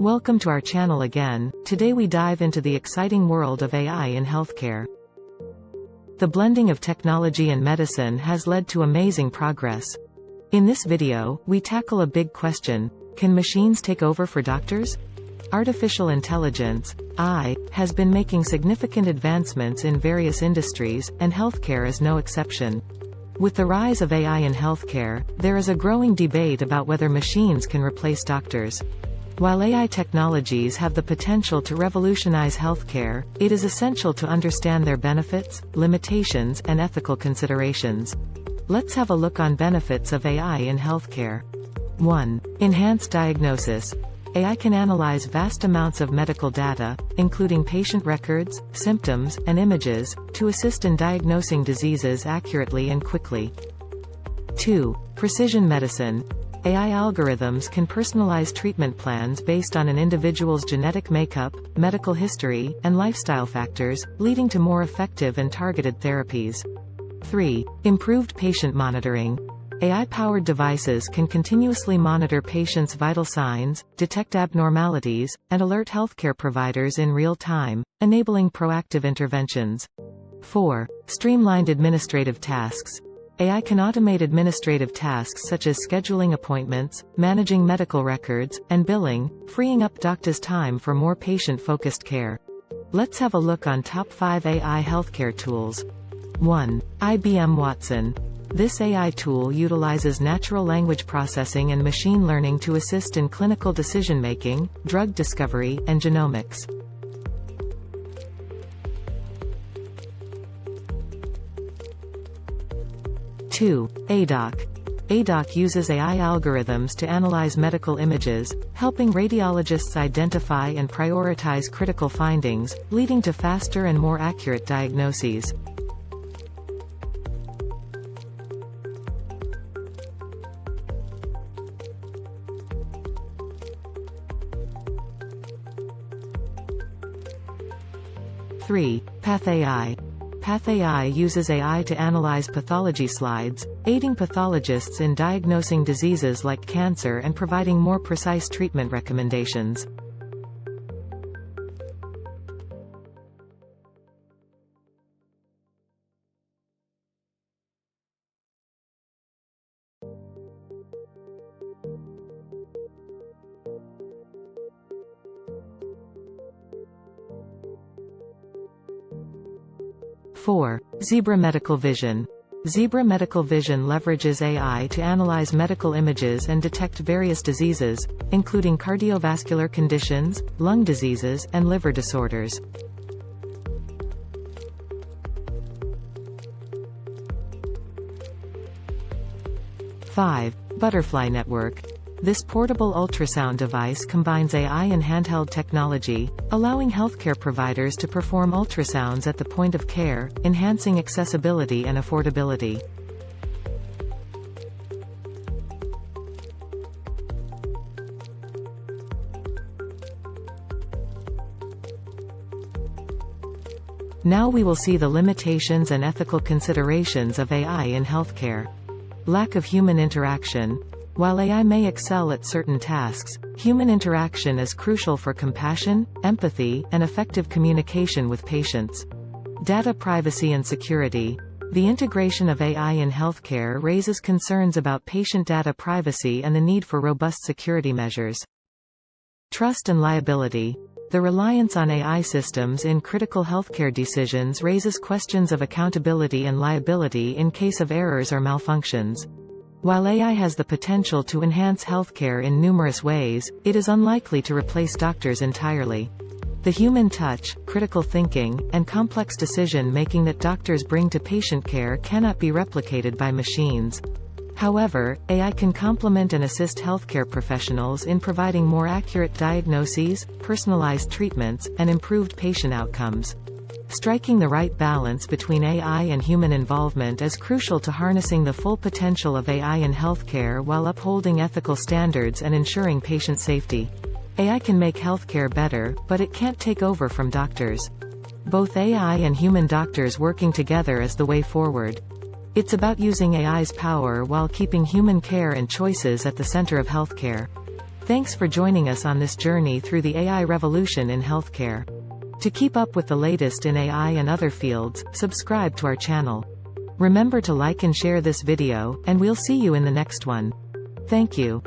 Welcome to our channel again. Today we dive into the exciting world of AI in healthcare. The blending of technology and medicine has led to amazing progress. In this video, we tackle a big question: can machines take over for doctors? Artificial intelligence, AI, has been making significant advancements in various industries, and healthcare is no exception. With the rise of AI in healthcare, there is a growing debate about whether machines can replace doctors. While AI technologies have the potential to revolutionize healthcare, it is essential to understand their benefits, limitations, and ethical considerations. Let's have a look on benefits of AI in healthcare. 1. Enhanced diagnosis. AI can analyze vast amounts of medical data, including patient records, symptoms, and images, to assist in diagnosing diseases accurately and quickly. 2. Precision medicine. AI algorithms can personalize treatment plans based on an individual's genetic makeup, medical history, and lifestyle factors, leading to more effective and targeted therapies. 3. Improved patient monitoring. AI-powered devices can continuously monitor patients' vital signs, detect abnormalities, and alert healthcare providers in real time, enabling proactive interventions. 4. Streamlined administrative tasks. AI can automate administrative tasks such as scheduling appointments, managing medical records, and billing, freeing up doctors' time for more patient-focused care. Let's have a look on top 5 AI healthcare tools. 1. IBM Watson. This AI tool utilizes natural language processing and machine learning to assist in clinical decision-making, drug discovery, and genomics. 2. Aidoc. Aidoc uses AI algorithms to analyze medical images, helping radiologists identify and prioritize critical findings, leading to faster and more accurate diagnoses. 3. PathAI. PathAI uses AI to analyze pathology slides, aiding pathologists in diagnosing diseases like cancer and providing more precise treatment recommendations. Four. Zebra Medical Vision. Zebra Medical Vision leverages AI to analyze medical images and detect various diseases, including cardiovascular conditions, lung diseases, and liver disorders. 5. Butterfly Network. This portable ultrasound device combines AI and handheld technology, allowing healthcare providers to perform ultrasounds at the point of care, enhancing accessibility and affordability. 6. Now we will see the limitations and ethical considerations of AI in healthcare. Lack of human interaction. While AI may excel at certain tasks, human interaction is crucial for compassion, empathy, and effective communication with patients. Data privacy and security. The integration of AI in healthcare raises concerns about patient data privacy and the need for robust security measures. Trust and liability. The reliance on AI systems in critical healthcare decisions raises questions of accountability and liability in case of errors or malfunctions. While AI has the potential to enhance healthcare in numerous ways, it is unlikely to replace doctors entirely. The human touch, critical thinking, and complex decision-making that doctors bring to patient care cannot be replicated by machines. However, AI can complement and assist healthcare professionals in providing more accurate diagnoses, personalized treatments, and improved patient outcomes. Striking the right balance between AI and human involvement is crucial to harnessing the full potential of AI in healthcare while upholding ethical standards and ensuring patient safety. AI can make healthcare better, but it can't take over from doctors. Both AI and human doctors working together is the way forward. It's about using AI's power while keeping human care and choices at the center of healthcare. Thanks for joining us on this journey through the AI revolution in healthcare. To keep up with the latest in AI and other fields, subscribe to our channel. Remember to like and share this video, and we'll see you in the next one. Thank you.